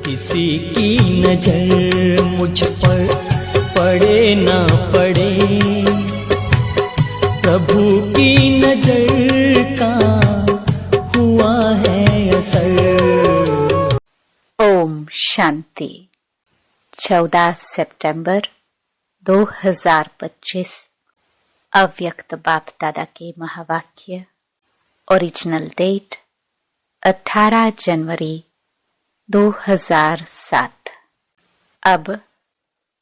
किसी की नजर मुझ पर पड़े ना पड़े, प्रभु की नजर का हुआ है असर। ओम शांति। 14 सितंबर 2025 अव्यक्त बाप दादा के महावाक्य। ओरिजिनल डेट 18 जनवरी 2007। अब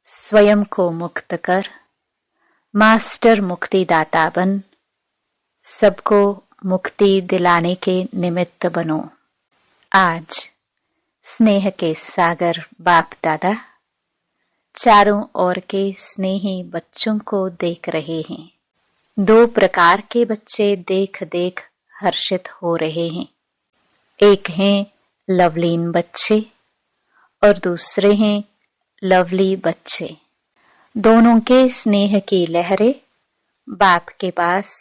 स्वयं को मुक्त कर मास्टर मुक्तिदाता बन सबको मुक्ति दिलाने के निमित्त बनो। आज स्नेह के सागर बाप दादा चारों ओर के स्नेही बच्चों को देख रहे हैं। 2 प्रकार के बच्चे देख देख हर्षित हो रहे हैं। एक हैं लवलीन बच्चे और दूसरे हैं लवली बच्चे। दोनों के स्नेह की लहरें बाप के पास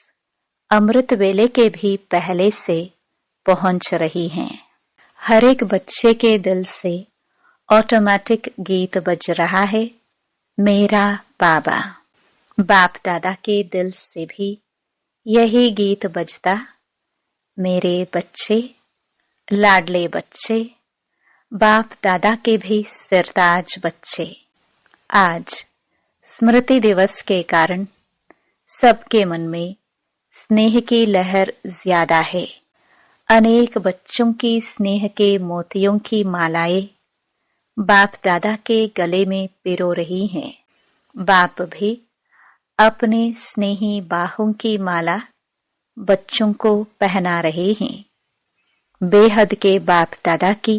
अमृत वेले के भी पहले से पहुंच रही हैं। हर एक बच्चे के दिल से ऑटोमेटिक गीत बज रहा है, मेरा बाबा। बाप दादा के दिल से भी यही गीत बजता, मेरे बच्चे, लाडले बच्चे, बाप दादा के भी सिरताज बच्चे। आज स्मृति दिवस के कारण सबके मन में स्नेह की लहर ज्यादा है। अनेक बच्चों की स्नेह के मोतियों की मालाएं बाप दादा के गले में पिरो रही हैं। बाप भी अपने स्नेही बाहों की माला बच्चों को पहना रहे हैं। बेहद के बाप दादा की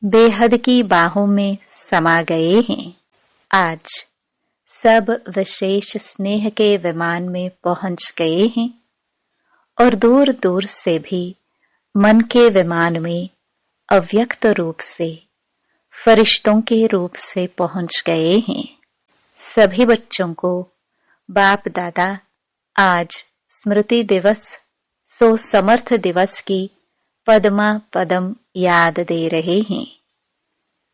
बेहद की बाहों में समा गए हैं। आज सब विशेष स्नेह के विमान में पहुंच गए हैं और दूर दूर से भी मन के विमान में अव्यक्त रूप से फरिश्तों के रूप से पहुंच गए हैं। सभी बच्चों को बाप दादा आज स्मृति दिवस सो समर्थ दिवस की पदमा पदम याद दे रहे हैं।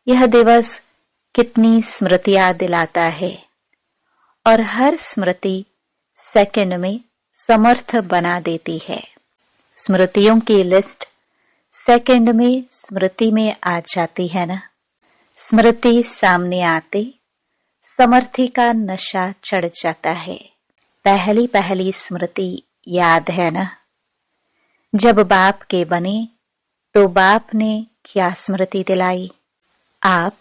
यह दिवस कितनी स्मृतियां दिलाता है और हर स्मृति सेकंड में समर्थ बना देती है। स्मृतियों की लिस्ट सेकंड में स्मृति में आ जाती है ना। स्मृति सामने आते समर्थी का नशा चढ़ जाता है। पहली पहली स्मृति याद है ना, जब बाप के बने तो बाप ने क्या स्मृति दिलाई? आप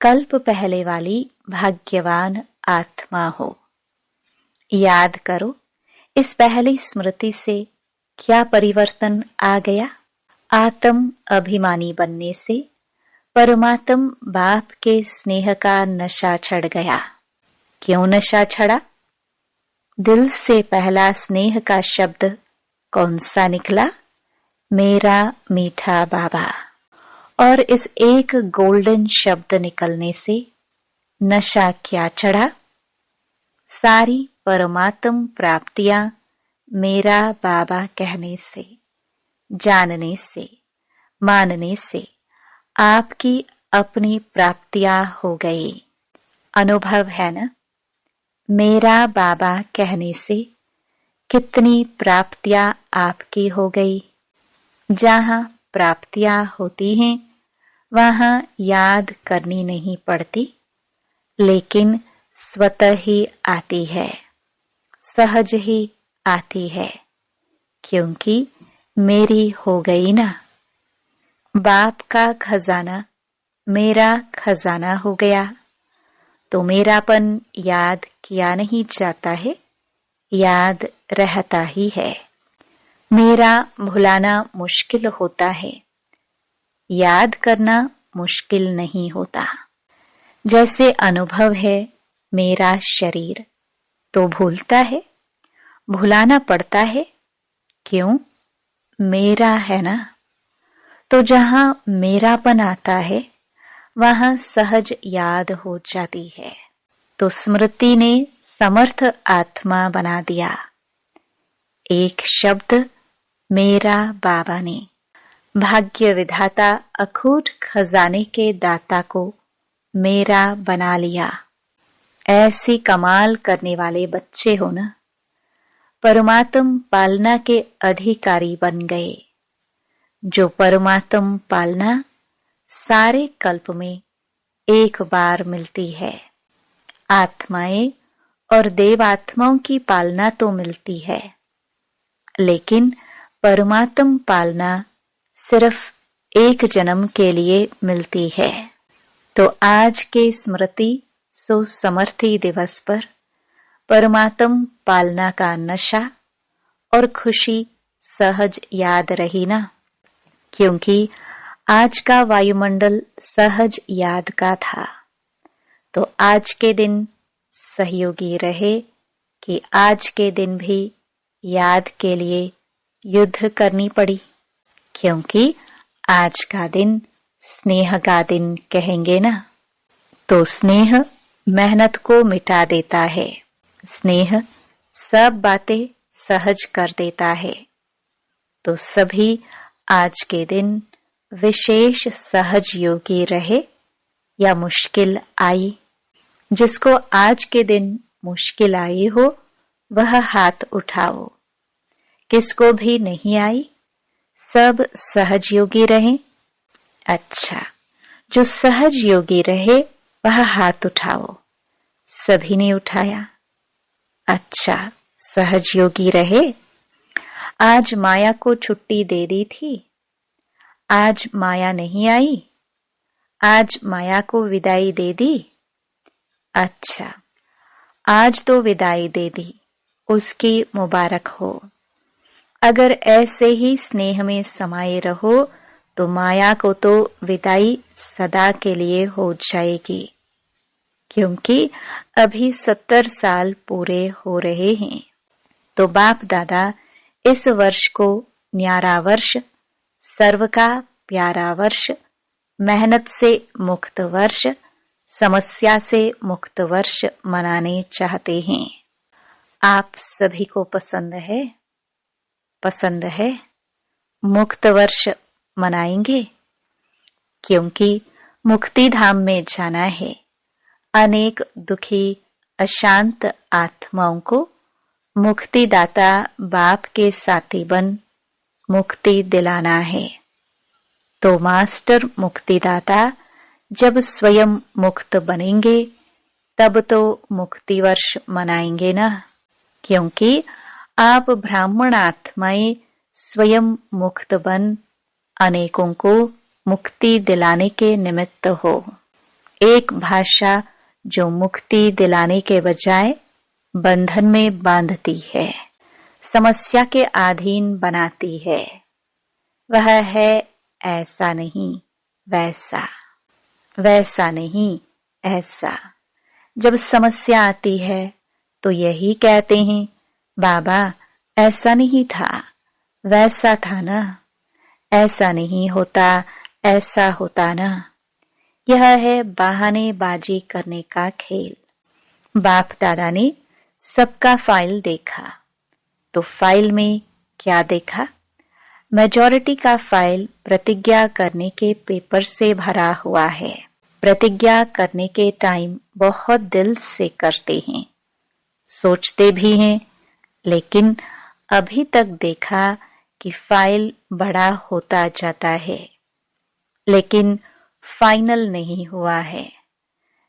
कल्प पहले वाली भाग्यवान आत्मा हो। याद करो, इस पहली स्मृति से क्या परिवर्तन आ गया? आत्म अभिमानी बनने से परमात्म बाप के स्नेह का नशा चढ़ गया। क्यों नशा चढ़ा? दिल से पहला स्नेह का शब्द कौन सा निकला? मेरा मीठा बाबा। और इस एक गोल्डन शब्द निकलने से नशा क्या चढ़ा? सारी परमात्म प्राप्तियां मेरा बाबा कहने से, जानने से, मानने से आपकी अपनी प्राप्तियां हो गई। अनुभव है ना? मेरा बाबा कहने से कितनी प्राप्तियां आपकी हो गई। जहां प्राप्तियां होती हैं वहां याद करनी नहीं पड़ती, लेकिन स्वतः ही आती है, सहज ही आती है, क्योंकि मेरी हो गई ना। बाप का खजाना मेरा खजाना हो गया तो मेरापन याद किया नहीं जाता है, याद रहता ही है। मेरा भुलाना मुश्किल होता है, याद करना मुश्किल नहीं होता। जैसे अनुभव है मेरा शरीर तो भूलता है, भुलाना पड़ता है। क्यों? मेरा है ना। तो जहां मेरापन आता है वहां सहज याद हो जाती है। तो स्मृति ने समर्थ आत्मा बना दिया। एक शब्द मेरा बाबा ने भाग्य विधाता अखूट खजाने के दाता को मेरा बना लिया। ऐसी कमाल करने वाले बच्चे हो ना, परमात्म पालना के अधिकारी बन गए। जो परमात्म पालना सारे कल्प में एक बार मिलती है। आत्माएं और देवात्माओं की पालना तो मिलती है, लेकिन परमात्म पालना सिर्फ एक जन्म के लिए मिलती है। तो आज के स्मृति सुसमर्थी दिवस पर परमात्म पालना का नशा और खुशी सहज याद रही ना, क्योंकि आज का वायुमंडल सहज याद का था। तो आज के दिन सहयोगी रहे कि आज के दिन भी याद के लिए युद्ध करनी पड़ी, क्योंकि आज का दिन स्नेह का दिन कहेंगे ना। तो स्नेह मेहनत को मिटा देता है, स्नेह सब बातें सहज कर देता है। तो सभी आज के दिन विशेष सहज योगी रहे या मुश्किल आई। जिसको आज के दिन मुश्किल आई हो वह हाथ उठाओ, किसको भी नहीं आई, सब सहज योगी रहे। अच्छा, जो सहज योगी रहे वह हाथ उठाओ। सभी ने उठाया। अच्छा, सहज योगी रहे। आज माया को छुट्टी दे दी थी, आज माया नहीं आई, आज माया को विदाई दे दी। अच्छा, आज तो विदाई दे दी, उसकी मुबारक हो। अगर ऐसे ही स्नेह में समाये रहो तो माया को तो विदाई सदा के लिए हो जाएगी, क्योंकि अभी 70 साल पूरे हो रहे हैं। तो बाप दादा इस वर्ष को न्यारा वर्ष, सर्व का प्यारा वर्ष, मेहनत से मुक्त वर्ष, समस्या से मुक्त वर्ष मनाने चाहते हैं। आप सभी को पसंद है? पसंद है? मुक्त वर्ष मनाएंगे, क्योंकि मुक्ति धाम में जाना है। अनेक दुखी अशांत आत्माओं को मुक्तिदाता बाप के साथी बन मुक्ति दिलाना है। तो मास्टर मुक्तिदाता जब स्वयं मुक्त बनेंगे तब तो मुक्ति वर्ष मनाएंगे ना, क्योंकि आप ब्राह्मण आत्माएं स्वयं मुक्त बन अनेकों को मुक्ति दिलाने के निमित्त हो। एक भाषा जो मुक्ति दिलाने के बजाय बंधन में बांधती है, समस्या के अधीन बनाती है, वह है ऐसा नहीं वैसा, वैसा नहीं ऐसा। जब समस्या आती है तो यही कहते हैं, बाबा ऐसा नहीं था, वैसा था ना, ऐसा नहीं होता, ऐसा होता ना। यह है बहानेबाजी करने का खेल। बाप दादा ने सबका फाइल देखा, तो फाइल में क्या देखा? मेजॉरिटी का फाइल प्रतिज्ञा करने के पेपर से भरा हुआ है। प्रतिज्ञा करने के टाइम बहुत दिल से करते हैं, सोचते भी हैं, लेकिन अभी तक देखा कि फाइल बड़ा होता जाता है, लेकिन फाइनल नहीं हुआ है।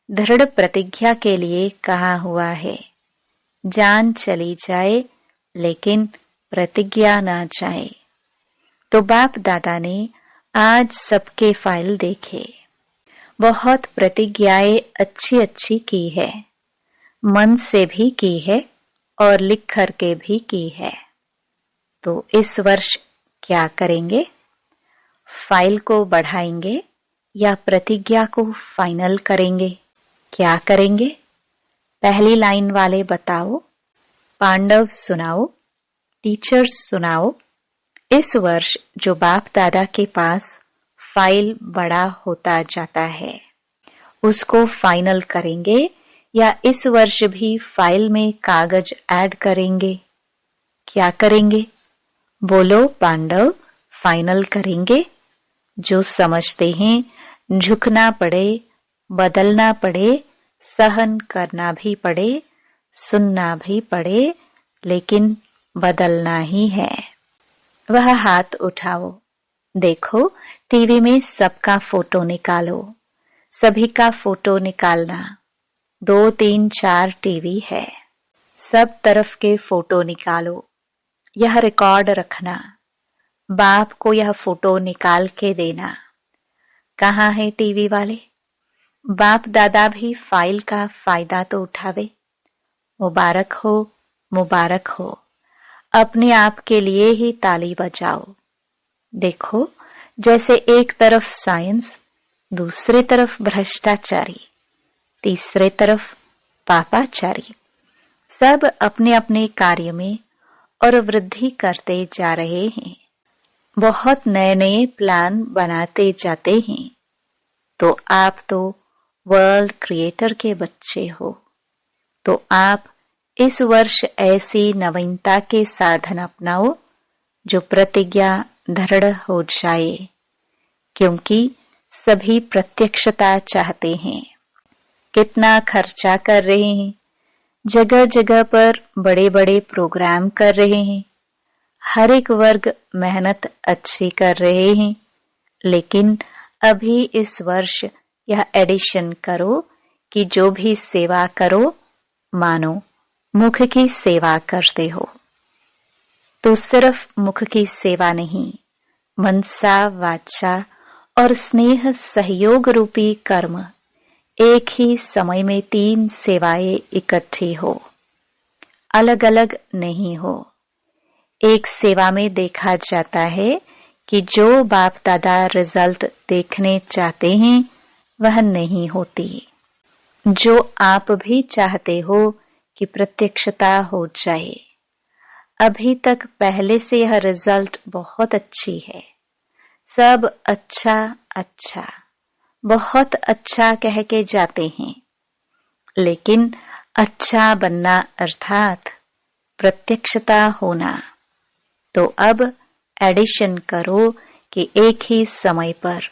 दृढ़ प्रतिज्ञा के लिए कहा हुआ है, जान चली जाए लेकिन प्रतिज्ञा ना जाए। तो बाप दादा ने आज सबके फाइल देखे, बहुत प्रतिज्ञाएं अच्छी अच्छी की है, मन से भी की है और लिख कर के भी की है। तो इस वर्ष क्या करेंगे? फाइल को बढ़ाएंगे या प्रतिज्ञा को फाइनल करेंगे? क्या करेंगे? पहली लाइन वाले बताओ, पांडव सुनाओ, टीचर्स सुनाओ। इस वर्ष जो बाप दादा के पास फाइल बड़ा होता जाता है, उसको फाइनल करेंगे या इस वर्ष भी फाइल में कागज ऐड करेंगे? क्या करेंगे? बोलो पांडव, फाइनल करेंगे जो समझते हैं झुकना पड़े, बदलना पड़े, सहन करना भी पड़े, सुनना भी पड़े, लेकिन बदलना ही है। वह हाथ उठाओ। देखो, टीवी में सबका फोटो निकालो। सभी का फोटो निकालना। 2, 3, 4 टीवी है। सब तरफ के फोटो निकालो। यह रिकॉर्ड रखना। बाप को यह फोटो निकाल के देना। कहाँ है टीवी वाले? बाप दादा भी फाइल का फायदा तो उठावे। मुबारक हो, मुबारक हो। अपने आप के लिए ही ताली बजाओ। देखो, जैसे एक तरफ साइंस, दूसरे तरफ भ्रष्टाचारी, तीसरे तरफ पापाचारी, सब अपने अपने कार्य में और वृद्धि करते जा रहे हैं। बहुत नए नए प्लान बनाते जाते हैं। तो आप तो वर्ल्ड क्रिएटर के बच्चे हो। तो आप इस वर्ष ऐसी नवीनता के साधन अपनाओ जो प्रतिज्ञा दृढ़ हो जाए, क्योंकि सभी प्रत्यक्षता चाहते हैं। कितना खर्चा कर रहे हैं, जगह जगह पर बड़े बड़े प्रोग्राम कर रहे हैं, हर एक वर्ग मेहनत अच्छी कर रहे हैं, लेकिन अभी इस वर्ष यह एडिशन करो कि जो भी सेवा करो मानो मुख की सेवा करते हो। तो सिर्फ मुख की सेवा नहीं, मनसा, वाचा और स्नेह सहयोग रूपी कर्म एक ही समय में 3 सेवाएं इकट्ठी हो, अलग अलग नहीं हो। एक सेवा में देखा जाता है कि जो बाप दादा रिजल्ट देखने चाहते हैं वह नहीं होती। जो आप भी चाहते हो कि प्रत्यक्षता हो जाए, अभी तक पहले से यह रिजल्ट बहुत अच्छी है। सब अच्छा अच्छा, बहुत अच्छा कह के जाते हैं, लेकिन अच्छा बनना अर्थात प्रत्यक्षता होना। तो अब एडिशन करो कि एक ही समय पर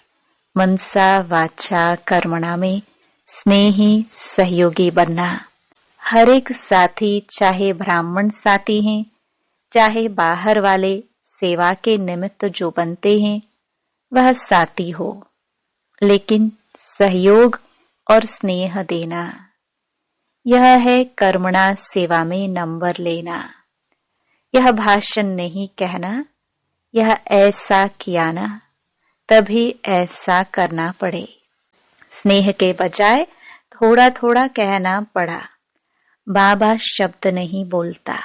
मनसा वाचा कर्मणा में स्नेही सहयोगी बनना। हर एक साथी, चाहे ब्राह्मण साथी हैं, चाहे बाहर वाले सेवा के निमित्त जो बनते हैं, वह साथी हो, लेकिन सहयोग और स्नेह देना। यह है कर्मणा सेवा में नंबर लेना। यह भाषण नहीं कहना, यह ऐसा किया ना, तभी ऐसा करना पड़े। स्नेह के बजाय थोड़ा थोड़ा कहना पड़ा। बाबा शब्द नहीं बोलता,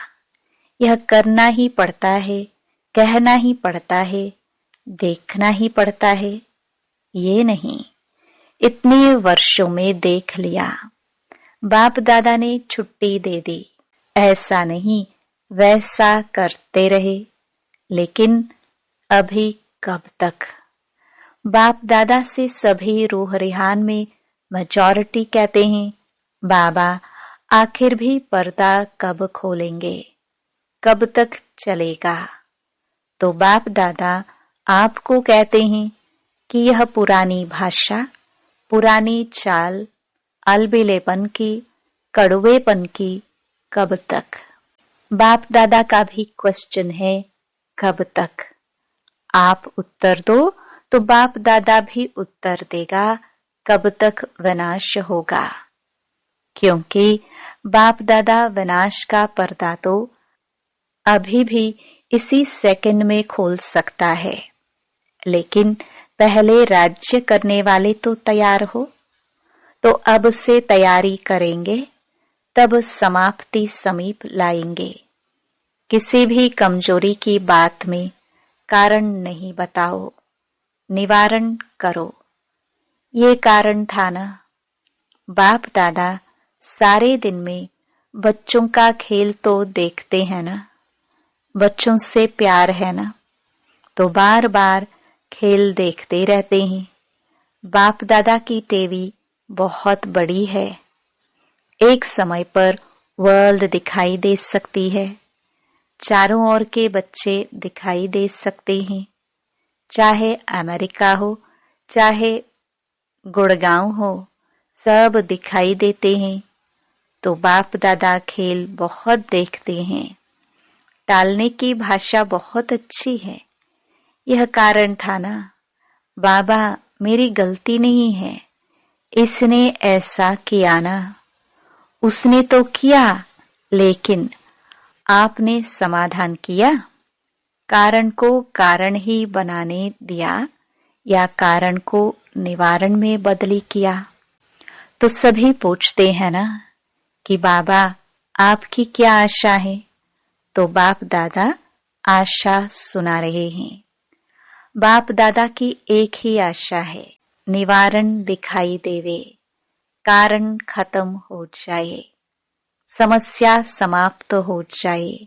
यह करना ही पड़ता है, कहना ही पड़ता है, देखना ही पड़ता है। ये नहीं इतने वर्षों में देख लिया, बाप दादा ने छुट्टी दे दी, ऐसा नहीं वैसा करते रहे, लेकिन अभी कब तक? बाप दादा से सभी रूह रिहान में मेजॉरिटी कहते हैं, बाबा आखिर भी पर्दा कब खोलेंगे, कब तक चलेगा? तो बाप दादा आपको कहते हैं कि यह पुरानी भाषा, पुरानी चाल, अलबेलेपन की, कड़वेपन की कब तक? बाप दादा का भी क्वेश्चन है, कब तक? आप उत्तर दो तो बाप दादा भी उत्तर देगा, कब तक विनाश होगा। क्योंकि बाप दादा विनाश का पर्दा तो अभी भी इसी सेकंड में खोल सकता है, लेकिन पहले राज्य करने वाले तो तैयार हो। तो अब से तैयारी करेंगे, तब समाप्ति समीप लाएंगे। किसी भी कमजोरी की बात में कारण नहीं बताओ, निवारण करो। ये कारण था ना। बाप दादा सारे दिन में बच्चों का खेल तो देखते हैं ना, बच्चों से प्यार है ना, तो बार बार खेल देखते रहते हैं। बाप दादा की टीवी बहुत बड़ी है, एक समय पर वर्ल्ड दिखाई दे सकती है, चारों ओर के बच्चे दिखाई दे सकते हैं, चाहे अमेरिका हो, चाहे गुड़गांव हो, सब दिखाई देते हैं। तो बाप दादा खेल बहुत देखते हैं। टालने की भाषा बहुत अच्छी है। यह कारण था ना, बाबा मेरी गलती नहीं है, इसने ऐसा किया ना, उसने तो किया, लेकिन आपने समाधान किया, कारण को कारण ही बनाने दिया या कारण को निवारण में बदली किया। तो सभी पूछते हैं ना कि बाबा आपकी क्या आशा है? तो बाप दादा आशा सुना रहे हैं। बाप दादा की एक ही आशा है, निवारण दिखाई देवे, कारण खत्म हो जाए, समस्या समाप्त हो जाए,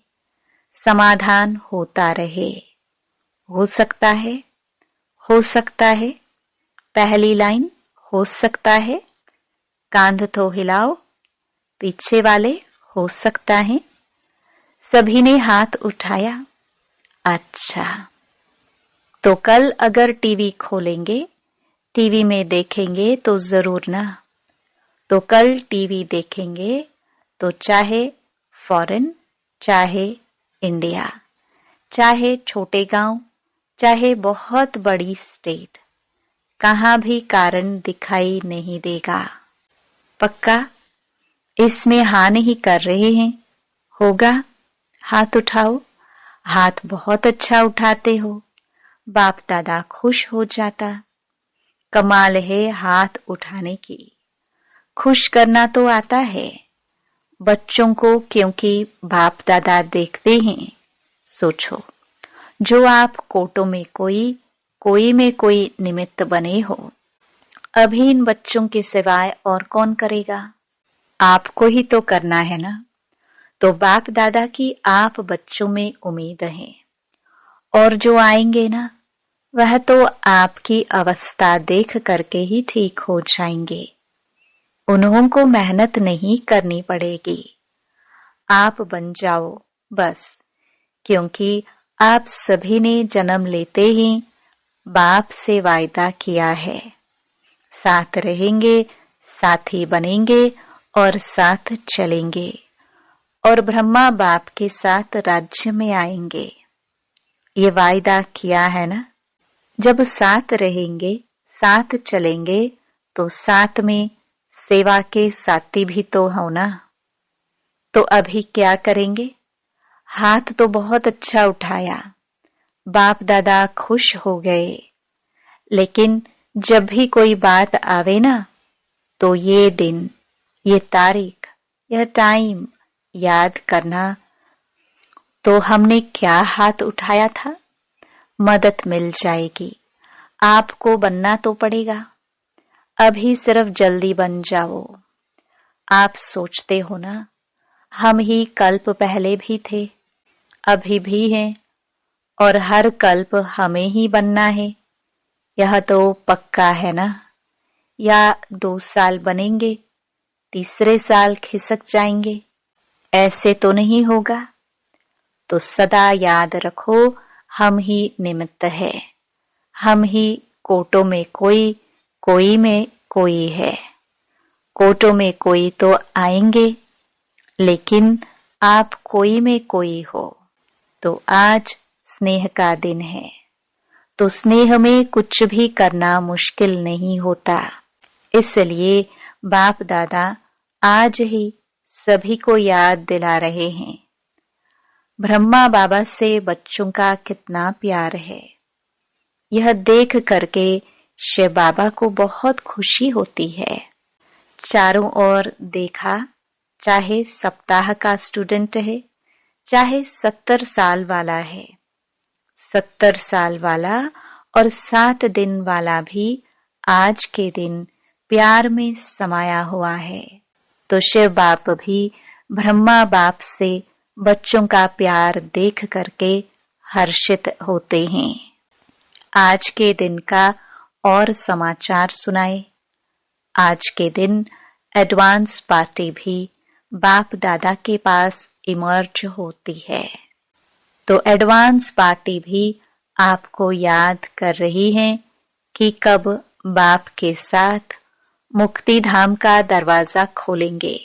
समाधान होता रहे। हो सकता है, हो सकता है, पहली लाइन हो सकता है, कांध तो हिलाओ, पीछे वाले हो सकता है। सभी ने हाथ उठाया। अच्छा, तो कल अगर टीवी खोलेंगे, टीवी में देखेंगे तो जरूर ना। तो कल टीवी देखेंगे तो चाहे फॉरेन, चाहे इंडिया, चाहे छोटे गांव, चाहे बहुत बड़ी स्टेट, कहां भी कारण दिखाई नहीं देगा। पक्का? इसमें हाँ नहीं कर रहे हैं? होगा? हाथ उठाओ। हाथ बहुत अच्छा उठाते हो। बाप दादा खुश हो जाता। कमाल है हाथ उठाने की। खुश करना तो आता है बच्चों को, क्योंकि बाप दादा देखते हैं। सोचो, जो आप कोटों में कोई में कोई निमित्त बने हो, अभी इन बच्चों के सिवाय और कौन करेगा? आपको ही तो करना है ना। तो बाप दादा की आप बच्चों में उम्मीद है, और जो आएंगे ना, वह तो आपकी अवस्था देख करके ही ठीक हो जाएंगे। उन्हों को मेहनत नहीं करनी पड़ेगी, आप बन जाओ बस। क्योंकि आप सभी ने जन्म लेते ही बाप से वायदा किया है, साथ रहेंगे, साथी बनेंगे और साथ चलेंगे, और ब्रह्मा बाप के साथ राज्य में आएंगे। ये वायदा किया है ना। जब साथ रहेंगे, साथ चलेंगे, तो साथ में सेवा के साथी भी तो हो ना। तो अभी क्या करेंगे? हाथ तो बहुत अच्छा उठाया, बाप दादा खुश हो गए। लेकिन जब भी कोई बात आवे ना, तो ये दिन, ये तारीख, यह टाइम याद करना। तो हमने क्या हाथ उठाया था? मदद मिल जाएगी। आपको बनना तो पड़ेगा। अभी सिर्फ जल्दी बन जाओ। आप सोचते हो ना, हम ही कल्प पहले भी थे, अभी भी हैं, और हर कल्प हमें ही बनना है। यह तो पक्का है ना। या 2 साल बनेंगे, तीसरे साल खिसक जाएंगे, ऐसे तो नहीं होगा। तो सदा याद रखो, हम ही निमित्त है। हम ही कोटों में कोई में कोई है। कोटों में कोई तो आएंगे, लेकिन आप कोई में कोई हो। तो आज स्नेह का दिन है, तो स्नेह में कुछ भी करना मुश्किल नहीं होता। इसलिए बाप दादा आज ही सभी को याद दिला रहे हैं। ब्रह्मा बाबा से बच्चों का कितना प्यार है, यह देख करके शिव बाबा को बहुत खुशी होती है। चारों ओर देखा, चाहे सप्ताह का स्टूडेंट है, चाहे 70 साल वाला है, 70 साल वाला और 7 दिन वाला भी आज के दिन प्यार में समाया हुआ है। तो शिव बाप भी ब्रह्मा बाप से बच्चों का प्यार देख करके हर्षित होते हैं। आज के दिन का और समाचार सुनाए। आज के दिन एडवांस पार्टी भी बाप दादा के पास इमर्ज होती है। तो एडवांस पार्टी भी आपको याद कर रही हैं कि कब बाप के साथ मुक्ति धाम का दरवाजा खोलेंगे।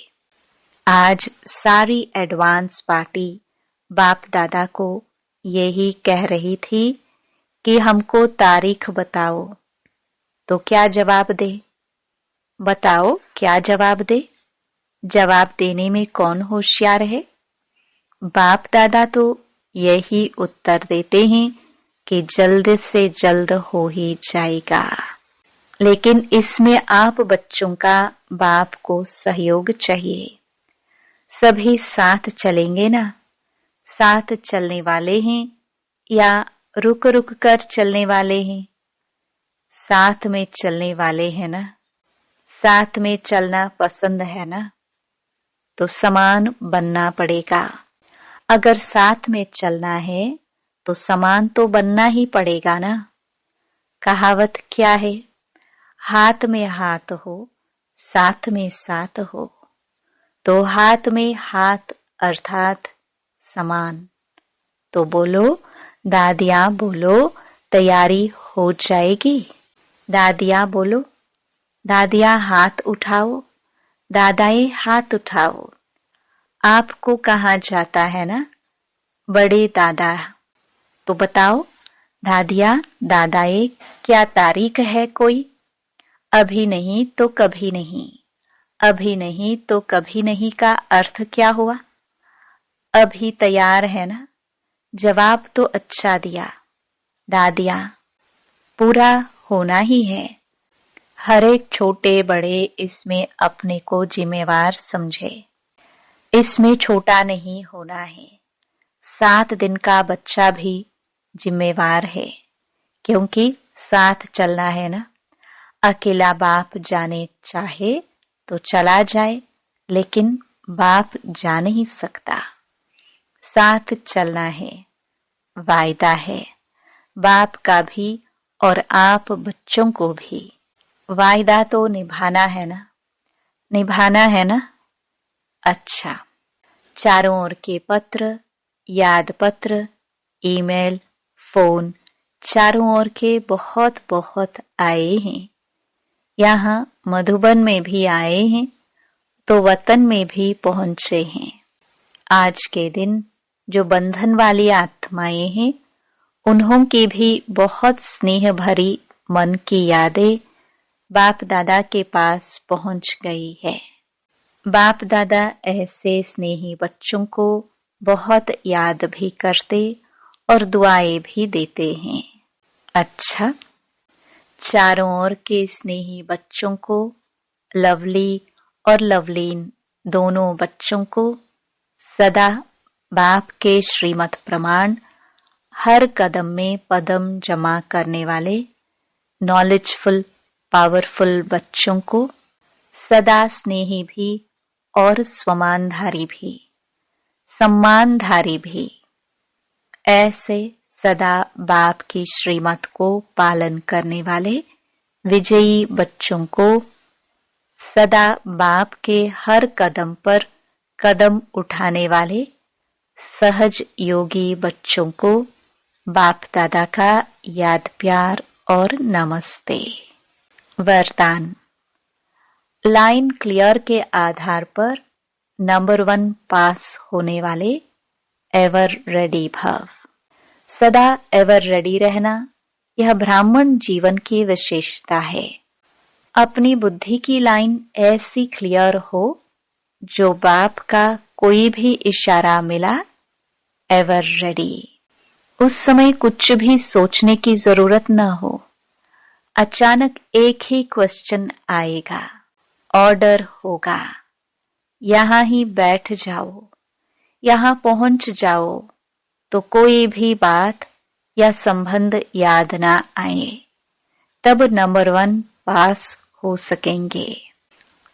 आज सारी एडवांस पार्टी बाप दादा को यही कह रही थी कि हमको तारीख बताओ। तो क्या जवाब दे? बताओ क्या जवाब दे? जवाब देने में कौन होशियार है? बाप दादा तो यही उत्तर देते हैं कि जल्द से जल्द हो ही जाएगा। लेकिन इसमें आप बच्चों का बाप को सहयोग चाहिए। सभी साथ चलेंगे ना? साथ चलने वाले हैं या रुक रुक कर चलने वाले हैं? साथ में चलने वाले हैं ना? साथ में चलना पसंद है ना? तो समान बनना पड़ेगा। अगर साथ में चलना है तो समान तो बनना ही पड़ेगा ना। कहावत क्या है? हाथ में हाथ हो, साथ में साथ हो। तो हाथ में हाथ अर्थात समान। तो बोलो दादियाँ, बोलो तैयारी हो जाएगी। दादियाँ बोलो, दादियाँ हाथ उठाओ, दादाए हाथ उठाओ। आपको कहाँ जाता है ना बड़े दादा? तो बताओ दादियाँ, दादाए, क्या तारीख है कोई? अभी नहीं तो कभी नहीं। अभी नहीं तो कभी नहीं का अर्थ क्या हुआ? अभी तैयार है ना? जवाब तो अच्छा दिया। दादियाँ, पूरा होना ही है। हर एक छोटे बड़े इसमें अपने को जिम्मेवार समझे। इसमें छोटा नहीं होना है। 7 दिन का बच्चा भी जिम्मेवार है, क्योंकि साथ चलना है ना। अकेला बाप जाने चाहे तो चला जाए, लेकिन बाप जा नहीं सकता। साथ चलना है, वायदा है बाप का भी और आप बच्चों को भी। वायदा तो निभाना है ना? निभाना है ना? अच्छा, चारों ओर के पत्र, याद पत्र, ईमेल, फोन चारों ओर के बहुत बहुत आए हैं। यहाँ मधुबन में भी आए हैं तो वतन में भी पहुंचे हैं। आज के दिन जो बंधन वाली आत्माएं हैं, उन्हों की भी बहुत स्नेह भरी मन की यादें बाप दादा के पास पहुंच गई है। बाप दादा ऐसे स्नेही बच्चों को बहुत याद भी करते और दुआएं भी देते हैं। अच्छा, चारों ओर के स्नेही बच्चों को, लवली और लवलीन दोनों बच्चों को सदा बाप के श्रीमत प्रमाण हर कदम में पदम जमा करने वाले नॉलेजफुल पावरफुल बच्चों को सदा स्नेही भी और स्वमानधारी भी, सम्मानधारी भी, ऐसे सदा बाप की श्रीमत को पालन करने वाले विजयी बच्चों को, सदा बाप के हर कदम पर कदम उठाने वाले सहज योगी बच्चों को बाप दादा का याद प्यार और नमस्ते। वरदान। लाइन क्लियर के आधार पर नंबर 1 पास होने वाले एवर रेडी भव। सदा एवर रेडी रहना यह ब्राह्मण जीवन की विशेषता है। अपनी बुद्धि की लाइन ऐसी क्लियर हो, जो बाप का कोई भी इशारा मिला एवर रेडी। उस समय कुछ भी सोचने की जरूरत न हो। अचानक एक ही क्वेश्चन आएगा, ऑर्डर होगा, यहां ही बैठ जाओ, यहां पहुंच जाओ, तो कोई भी बात या संबंध याद ना आए, तब नंबर 1 पास हो सकेंगे।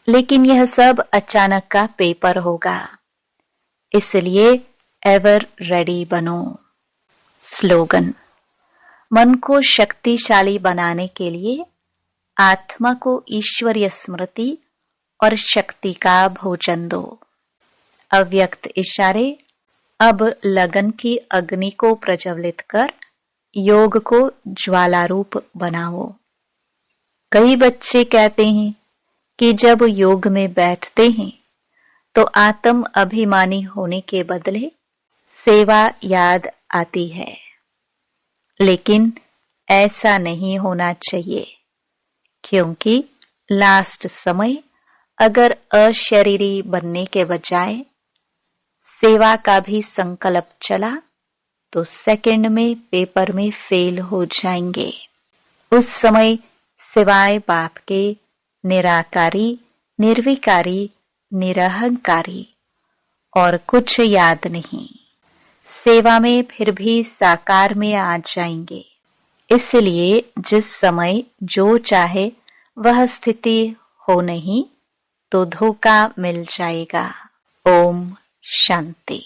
लेकिन यह सब अचानक का पेपर होगा, इसलिए एवर रेडी बनो। स्लोगन। मन को शक्तिशाली बनाने के लिए आत्मा को ईश्वरीय स्मृति और शक्ति का भोजन दो। अव्यक्त इशारे। अब लगन की अग्नि को प्रज्वलित कर योग को ज्वाला रूप बनाओ। कई बच्चे कहते हैं कि जब योग में बैठते हैं तो आत्म अभिमानी होने के बदले सेवा याद आती है, लेकिन ऐसा नहीं होना चाहिए, क्योंकि लास्ट समय अगर अशरीरी बनने के बजाय सेवा का भी संकल्प चला तो सेकंड में पेपर में फेल हो जाएंगे। उस समय सिवाय बाप के निराकारी, निर्विकारी, निरहंकारी और कुछ याद नहीं। सेवा में फिर भी साकार में आ जाएंगे। इसलिए जिस समय जो चाहे वह स्थिति हो नहीं तो धोखा मिल जाएगा। ओम शांति।